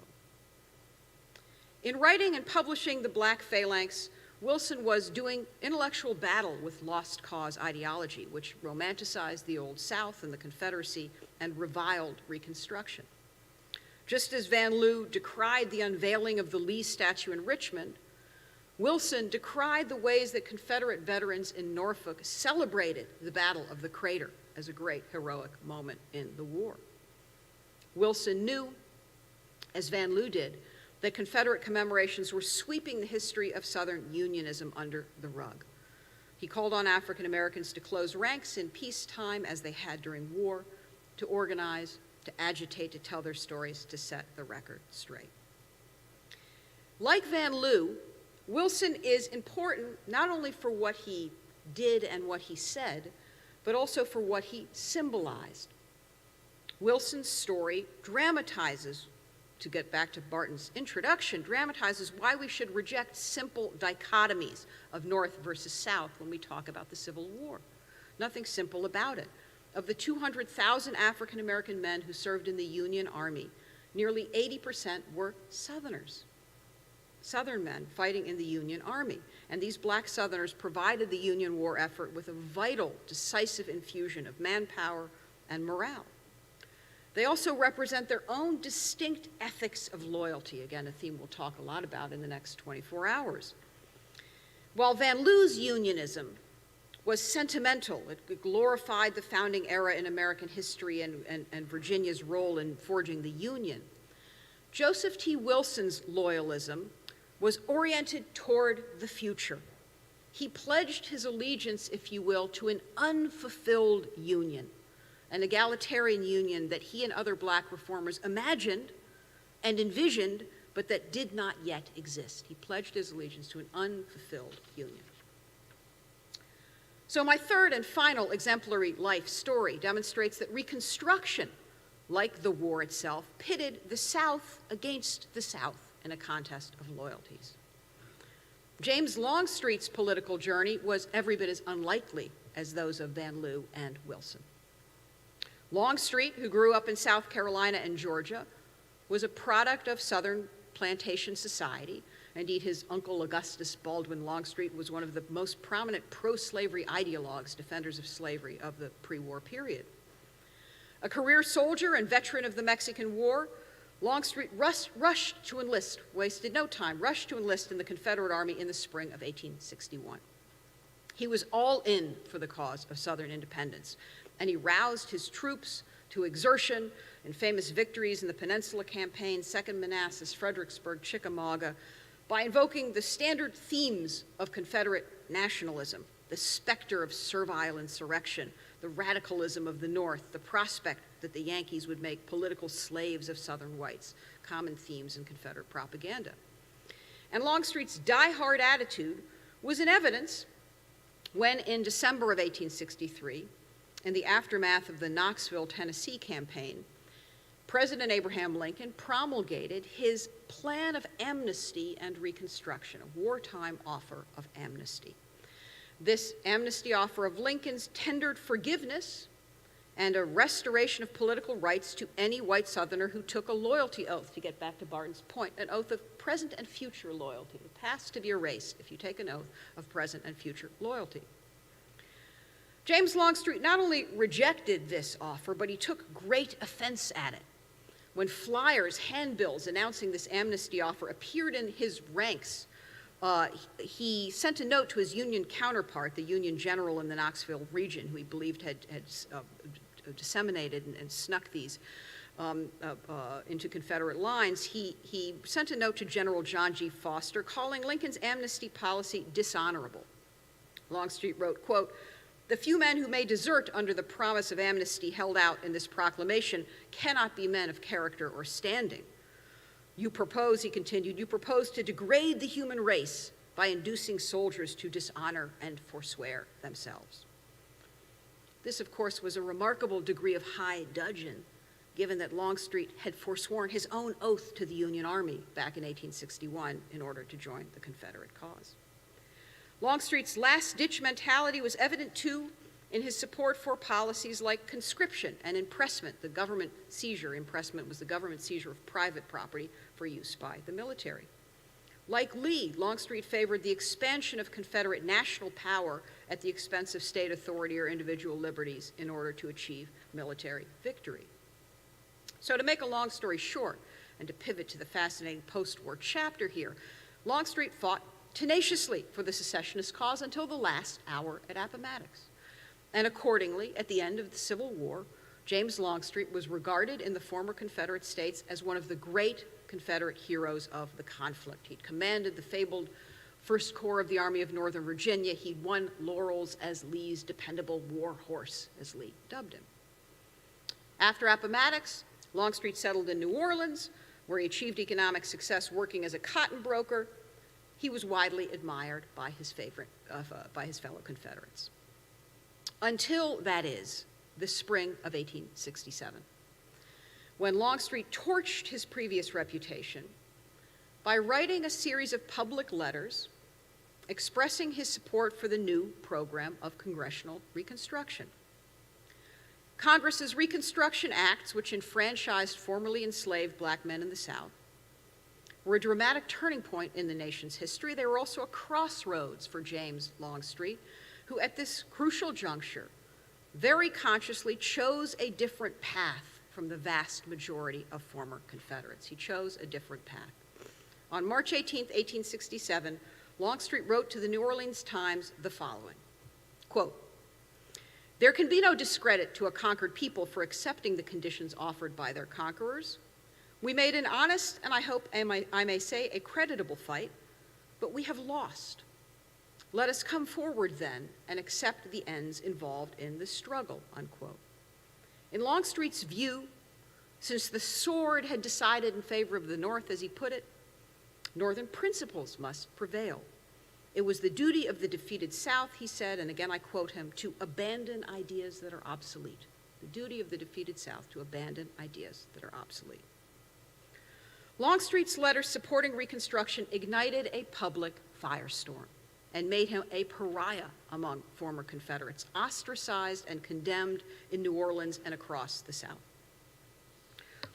In writing and publishing The Black Phalanx, Wilson was doing intellectual battle with lost cause ideology, which romanticized the Old South and the Confederacy and reviled Reconstruction. Just as Van Lew decried the unveiling of the Lee statue in Richmond, Wilson decried the ways that Confederate veterans in Norfolk celebrated the Battle of the Crater as a great heroic moment in the war. Wilson knew, as Van Lew did, that Confederate commemorations were sweeping the history of Southern Unionism under the rug. He called on African Americans to close ranks in peacetime as they had during war, to organize, to agitate, to tell their stories, to set the record straight. Like Van Lew, Wilson is important not only for what he did and what he said, but also for what he symbolized. Wilson's story dramatizes, to get back to Barton's introduction, dramatizes why we should reject simple dichotomies of North versus South when we talk about the Civil War. Nothing simple about it. Of the 200,000 African American men who served in the Union Army, nearly 80% were Southerners. Southern men fighting in the Union Army. And these black Southerners provided the Union war effort with a vital, decisive infusion of manpower and morale. They also represent their own distinct ethics of loyalty, again, a theme we'll talk a lot about in the next 24 hours. While Van Lew's Unionism was sentimental, it glorified the founding era in American history and Virginia's role in forging the Union, Joseph T. Wilson's loyalism was oriented toward the future. He pledged his allegiance, if you will, to an unfulfilled Union, an egalitarian union that he and other black reformers imagined and envisioned, but that did not yet exist. He pledged his allegiance to an unfulfilled union. So my third and final exemplary life story demonstrates that Reconstruction, like the war itself, pitted the South against the South in a contest of loyalties. James Longstreet's political journey was every bit as unlikely as those of Van Lew and Wilson. Longstreet, who grew up in South Carolina and Georgia, was a product of Southern plantation society. Indeed, his uncle Augustus Baldwin Longstreet was one of the most prominent pro-slavery ideologues, defenders of slavery of the pre-war period. A career soldier and veteran of the Mexican War, Longstreet rushed to enlist, wasted no time, rushed to enlist in the Confederate Army in the spring of 1861. He was all in for the cause of Southern independence, and he roused his troops to exertion in famous victories in the Peninsula Campaign, Second Manassas, Fredericksburg, Chickamauga, by invoking the standard themes of Confederate nationalism, the specter of servile insurrection, the radicalism of the North, the prospect that the Yankees would make political slaves of Southern whites, common themes in Confederate propaganda. And Longstreet's die-hard attitude was in evidence when, in December of 1863, in the aftermath of the Knoxville, Tennessee campaign, President Abraham Lincoln promulgated his plan of amnesty and reconstruction, a wartime offer of amnesty. This amnesty offer of Lincoln's tendered forgiveness and a restoration of political rights to any white Southerner who took a loyalty oath, to get back to Barton's point, an oath of present and future loyalty, the past to be erased if you take an oath of present and future loyalty. James Longstreet not only rejected this offer, but he took great offense at it. When flyers, handbills announcing this amnesty offer appeared in his ranks, he sent a note to his Union counterpart, the Union general in the Knoxville region, who he believed had disseminated and snuck these into Confederate lines. He sent a note to General John G. Foster calling Lincoln's amnesty policy dishonorable. Longstreet wrote, quote, "The few men who may desert under the promise of amnesty held out in this proclamation cannot be men of character or standing. You propose," he continued, "you propose to degrade the human race by inducing soldiers to dishonor and forswear themselves. This, of course, was a remarkable degree of high dudgeon, given that Longstreet had forsworn his own oath to the Union Army back in 1861 in order to join the Confederate cause. Longstreet's last-ditch mentality was evident, too, in his support for policies like conscription and impressment, the government seizure. Impressment was the government seizure of private property for use by the military. Like Lee, Longstreet favored the expansion of Confederate national power at the expense of state authority or individual liberties in order to achieve military victory. So to make a long story short, and to pivot to the fascinating post-war chapter here, Longstreet fought tenaciously for the secessionist cause until the last hour at Appomattox. And accordingly, at the end of the Civil War, James Longstreet was regarded in the former Confederate states as one of the great Confederate heroes of the conflict. He'd commanded the fabled First Corps of the Army of Northern Virginia. He'd won laurels as Lee's dependable war horse, as Lee dubbed him. After Appomattox, Longstreet settled in New Orleans, where he achieved economic success working as a cotton broker. He was widely admired by his fellow Confederates. Until, that is, the spring of 1867, when Longstreet torched his previous reputation by writing a series of public letters expressing his support for the new program of congressional Reconstruction. Congress's Reconstruction Acts, which enfranchised formerly enslaved black men in the South, were a dramatic turning point in the nation's history. They were also a crossroads for James Longstreet, who at this crucial juncture very consciously chose a different path from the vast majority of former Confederates. He chose a different path. On March 18, 1867, Longstreet wrote to the New Orleans Times the following, quote, "There can be no discredit to a conquered people for accepting the conditions offered by their conquerors. We made an honest, and I hope I may say a creditable fight, but we have lost. Let us come forward then and accept the ends involved in the struggle," unquote. In Longstreet's view, since the sword had decided in favor of the North, as he put it, Northern principles must prevail. It was the duty of the defeated South, he said, and again I quote him, to abandon ideas that are obsolete. The duty of the defeated South to abandon ideas that are obsolete. Longstreet's letter supporting Reconstruction ignited a public firestorm and made him a pariah among former Confederates, ostracized and condemned in New Orleans and across the South.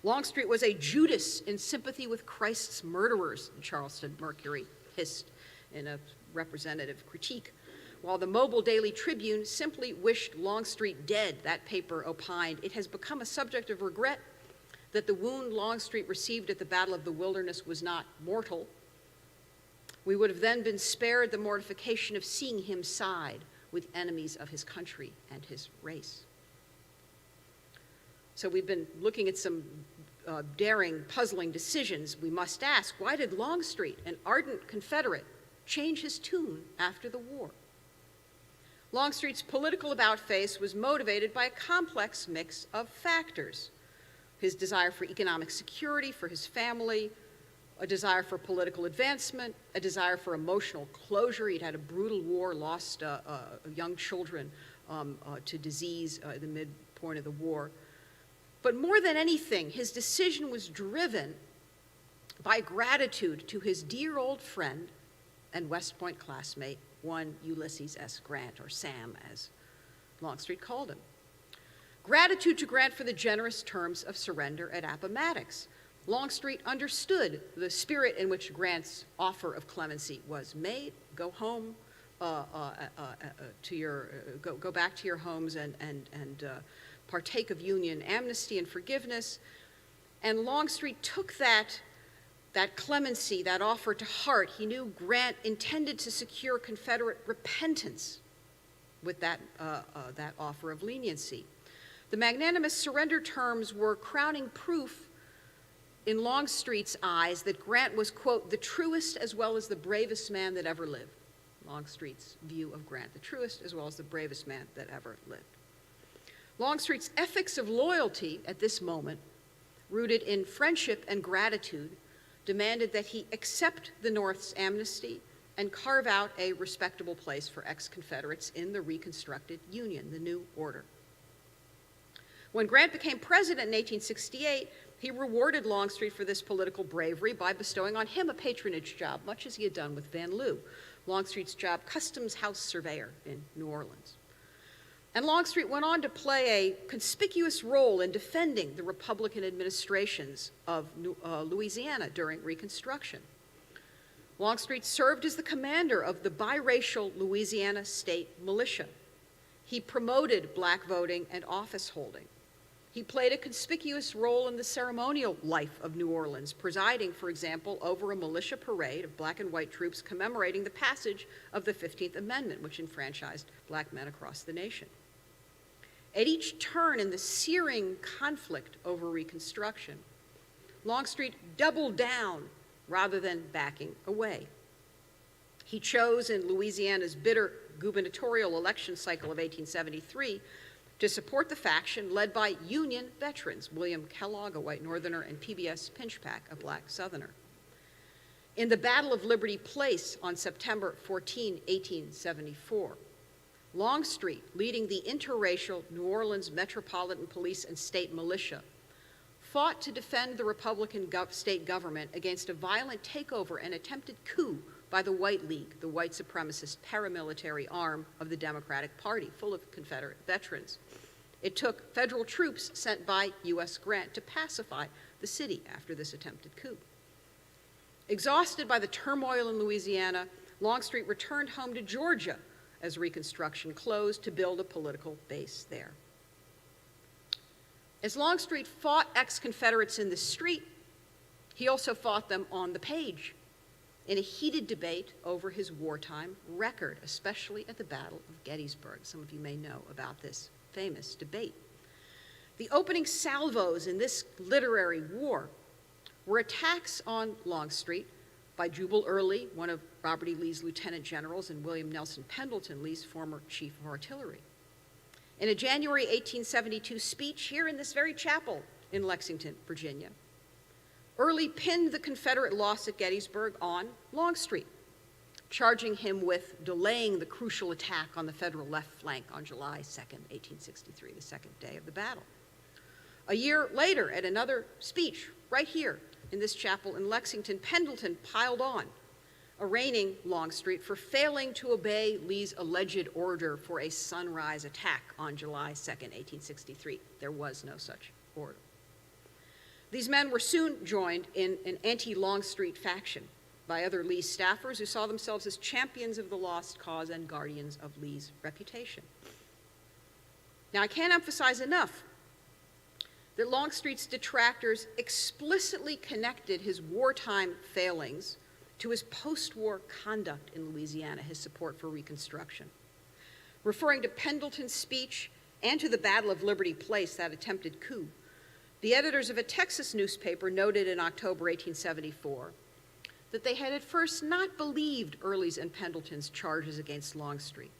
Longstreet was a Judas in sympathy with Christ's murderers, the Charleston Mercury hissed in a representative critique. While the Mobile Daily Tribune simply wished Longstreet dead, that paper opined, "It has become a subject of regret that the wound Longstreet received at the Battle of the Wilderness was not mortal. We would have then been spared the mortification of seeing him side with enemies of his country and his race." So we've been looking at some daring, puzzling decisions. We must ask, why did Longstreet, an ardent Confederate, change his tune after the war? Longstreet's political about-face was motivated by a complex mix of factors. His desire for economic security for his family, a desire for political advancement, a desire for emotional closure. He'd had a brutal war, lost young children to disease at the midpoint of the war. But more than anything, his decision was driven by gratitude to his dear old friend and West Point classmate, one Ulysses S. Grant, or Sam, as Longstreet called him. Gratitude to Grant for the generous terms of surrender at Appomattox. Longstreet understood the spirit in which Grant's offer of clemency was made. Go home go back to your homes and partake of Union amnesty and forgiveness. And Longstreet took that clemency, that offer to heart. He knew Grant intended to secure Confederate repentance with that offer of leniency. The magnanimous surrender terms were crowning proof in Longstreet's eyes that Grant was, quote, "the truest as well as the bravest man that ever lived." Longstreet's view of Grant, the truest as well as the bravest man that ever lived. Longstreet's ethics of loyalty at this moment, rooted in friendship and gratitude, demanded that he accept the North's amnesty and carve out a respectable place for ex-Confederates in the reconstructed Union, the new order. When Grant became president in 1868, he rewarded Longstreet for this political bravery by bestowing on him a patronage job, much as he had done with Van Lew, Longstreet's job customs house surveyor in New Orleans. And Longstreet went on to play a conspicuous role in defending the Republican administrations of Louisiana during Reconstruction. Longstreet served as the commander of the biracial Louisiana State Militia. He promoted black voting and office holding. He played a conspicuous role in the ceremonial life of New Orleans, presiding, for example, over a militia parade of black and white troops commemorating the passage of the 15th Amendment, which enfranchised black men across the nation. At each turn in the searing conflict over Reconstruction, Longstreet doubled down rather than backing away. He chose in Louisiana's bitter gubernatorial election cycle of 1873 to support the faction led by Union veterans, William Kellogg, a white Northerner, and PBS Pinchback, a black Southerner. In the Battle of Liberty Place on September 14, 1874, Longstreet, leading the interracial New Orleans Metropolitan Police and State Militia, fought to defend the Republican state government against a violent takeover and attempted coup by the White League, the white supremacist paramilitary arm of the Democratic Party, full of Confederate veterans. It took federal troops sent by U.S. Grant to pacify the city after this attempted coup. Exhausted by the turmoil in Louisiana, Longstreet returned home to Georgia as Reconstruction closed to build a political base there. As Longstreet fought ex-Confederates in the street, he also fought them on the page in a heated debate over his wartime record, especially at the Battle of Gettysburg. Some of you may know about this famous debate. The opening salvos in this literary war were attacks on Longstreet by Jubal Early, one of Robert E. Lee's lieutenant generals, and William Nelson Pendleton, Lee's former chief of artillery. In a January 1872 speech here in this very chapel in Lexington, Virginia, Early pinned the Confederate loss at Gettysburg on Longstreet, charging him with delaying the crucial attack on the Federal left flank on July 2nd, 1863, the second day of the battle. A year later, at another speech right here in this chapel in Lexington, Pendleton piled on, arraigning Longstreet for failing to obey Lee's alleged order for a sunrise attack on July 2nd, 1863. There was no such order. These men were soon joined in an anti-Longstreet faction by other Lee staffers who saw themselves as champions of the lost cause and guardians of Lee's reputation. Now, I can't emphasize enough that Longstreet's detractors explicitly connected his wartime failings to his post-war conduct in Louisiana, his support for Reconstruction. Referring to Pendleton's speech and to the Battle of Liberty Place, that attempted coup, the editors of a Texas newspaper noted in October 1874 that they had at first not believed Early's and Pendleton's charges against Longstreet.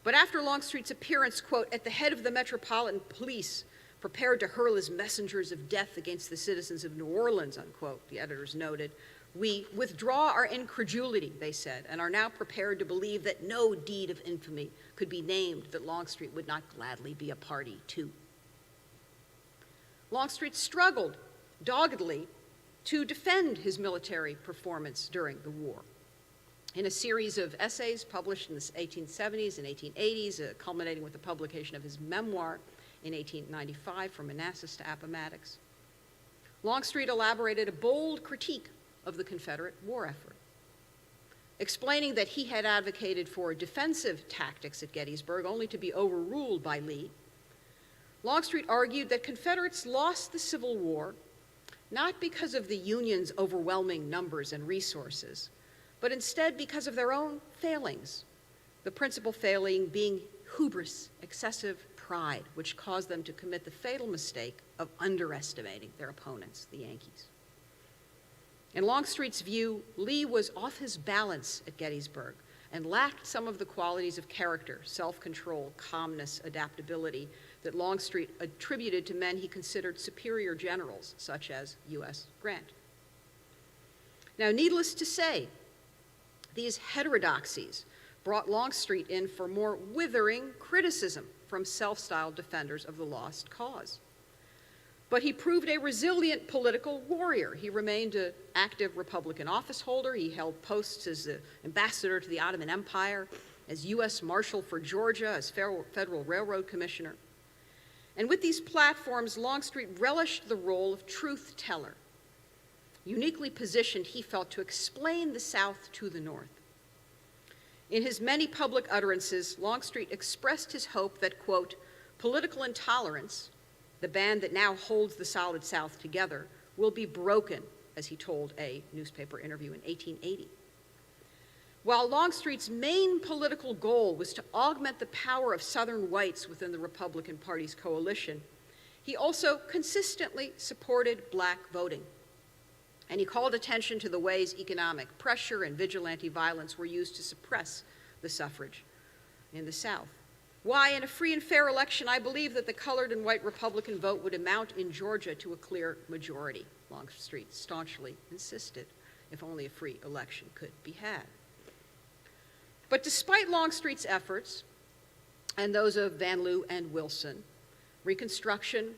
But after Longstreet's appearance, quote, at the head of the Metropolitan Police, prepared to hurl his messengers of death against the citizens of New Orleans, unquote, the editors noted, we withdraw our incredulity, they said, and are now prepared to believe that no deed of infamy could be named that Longstreet would not gladly be a party to. Longstreet struggled doggedly to defend his military performance during the war. In a series of essays published in the 1870s and 1880s, culminating with the publication of his memoir in 1895, From Manassas to Appomattox, Longstreet elaborated a bold critique of the Confederate war effort, explaining that he had advocated for defensive tactics at Gettysburg only to be overruled by Lee. Longstreet argued that Confederates lost the Civil War not because of the Union's overwhelming numbers and resources, but instead because of their own failings, the principal failing being hubris, excessive pride, which caused them to commit the fatal mistake of underestimating their opponents, the Yankees. In Longstreet's view, Lee was off his balance at Gettysburg and lacked some of the qualities of character, self-control, calmness, adaptability that Longstreet attributed to men he considered superior generals, such as U.S. Grant. Now, needless to say, These heterodoxies brought Longstreet in for more withering criticism from self-styled defenders of the lost cause. But he proved a resilient political warrior. He remained an active Republican office holder. He held posts as the ambassador to the Ottoman Empire, as U.S. Marshal for Georgia, as Federal Railroad Commissioner. And with these platforms, Longstreet relished the role of truth teller, uniquely positioned, he felt, to explain the South to the North. In his many public utterances, Longstreet expressed his hope that, quote, political intolerance, the band that now holds the solid South together, will be broken, as he told a newspaper interview in 1880. While Longstreet's main political goal was to augment the power of Southern whites within the Republican Party's coalition, he also consistently supported black voting. And he called attention to the ways economic pressure and vigilante violence were used to suppress the suffrage in the South. Why, in a free and fair election, I believe that the colored and white Republican vote would amount in Georgia to a clear majority, Longstreet staunchly insisted, if only a free election could be had. But despite Longstreet's efforts, and those of Van Lew and Wilson, Reconstruction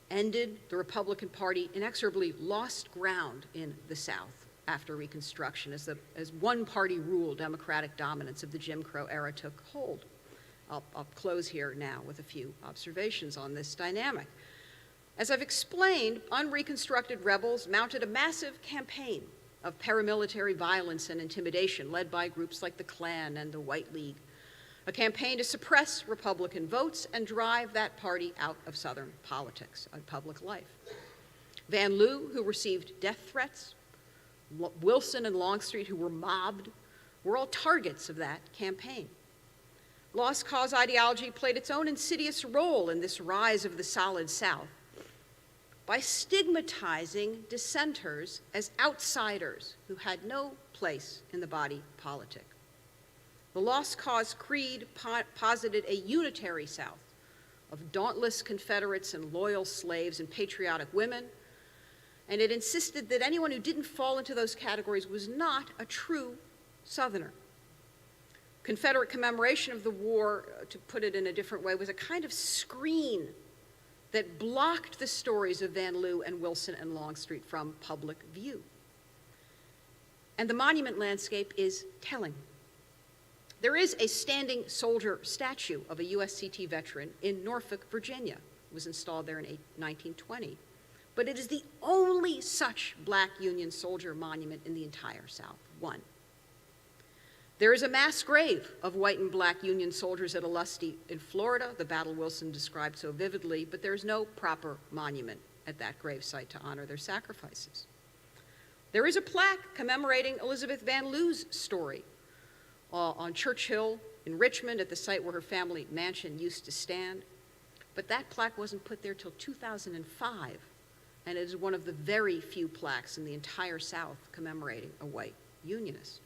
ended. The Republican Party inexorably lost ground in the South after Reconstruction as one-party rule, Democratic dominance of the Jim Crow era took hold. I'll close here now with a few observations on this dynamic. As I've explained, unreconstructed rebels mounted a massive campaign of paramilitary violence and intimidation led by groups like the Klan and the White League, a campaign to suppress Republican votes and drive that party out of Southern politics and public life. Van Lew, who received death threats, Wilson and Longstreet, who were mobbed, were all targets of that campaign. Lost cause ideology played its own insidious role in this rise of the solid South by stigmatizing dissenters as outsiders who had no place in the body politic. The Lost Cause creed posited a unitary South of dauntless Confederates and loyal slaves and patriotic women, and it insisted that anyone who didn't fall into those categories was not a true Southerner. Confederate commemoration of the war, to put it in a different way, was a kind of screen that blocked the stories of Van Lew and Wilson and Longstreet from public view. And the monument landscape is telling. There is a standing soldier statue of a USCT veteran in Norfolk, Virginia. It was installed there in 1920. But it is the only such black Union soldier monument in the entire South, one. There is a mass grave of white and black Union soldiers at Ulusty in Florida, the battle Wilson described so vividly, but there is no proper monument at that gravesite to honor their sacrifices. There is a plaque commemorating Elizabeth Van Lew's story on Church Hill in Richmond at the site where her family mansion used to stand, but that plaque wasn't put there till 2005, and it is one of the very few plaques in the entire South commemorating a white Unionist.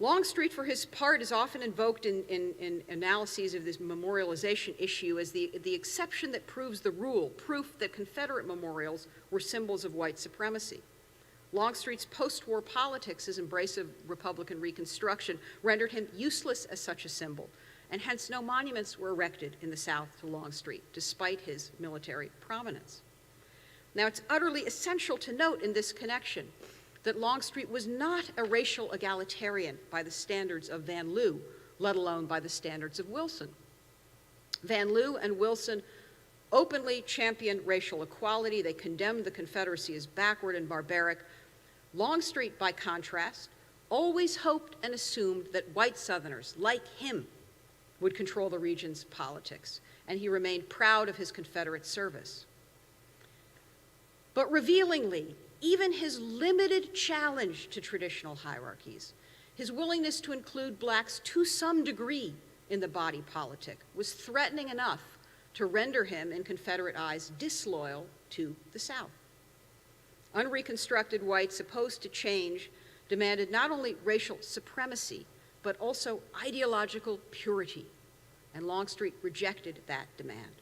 Longstreet, for his part, is often invoked in analyses of this memorialization issue as the exception that proves the rule, proof that Confederate memorials were symbols of white supremacy. Longstreet's post-war politics, his embrace of Republican Reconstruction, rendered him useless as such a symbol, and hence no monuments were erected in the South to Longstreet, despite his military prominence. Now, it's utterly essential to note in this connection that Longstreet was not a racial egalitarian by the standards of Van Lew, let alone by the standards of Wilson. Van Lew and Wilson openly championed racial equality. They condemned the Confederacy as backward and barbaric. Longstreet, by contrast, always hoped and assumed that white Southerners, like him, would control the region's politics, and he remained proud of his Confederate service. But revealingly, even his limited challenge to traditional hierarchies, his willingness to include blacks to some degree in the body politic, was threatening enough to render him, in Confederate eyes, disloyal to the South. Unreconstructed whites opposed to change demanded not only racial supremacy, but also ideological purity, and Longstreet rejected that demand.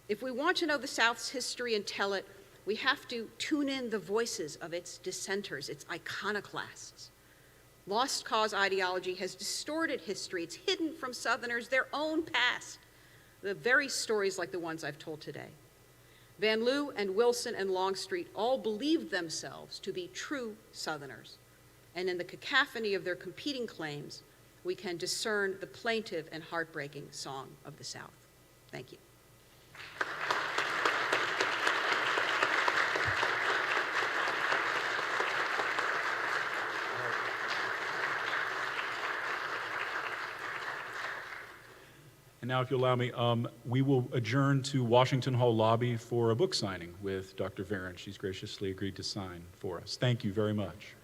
If we want to know the South's history and tell it, we have to tune in the voices of its dissenters, its iconoclasts. Lost cause ideology has distorted history. It's hidden from Southerners their own past, the very stories like the ones I've told today. Van Lew and Wilson and Longstreet all believed themselves to be true Southerners, and in the cacophony of their competing claims, we can discern the plaintive and heartbreaking song of the South. Thank you. And now, if you'll allow me, we will adjourn to Washington Hall lobby for a book signing with Dr. Varon. She's graciously agreed to sign for us. Thank you very much.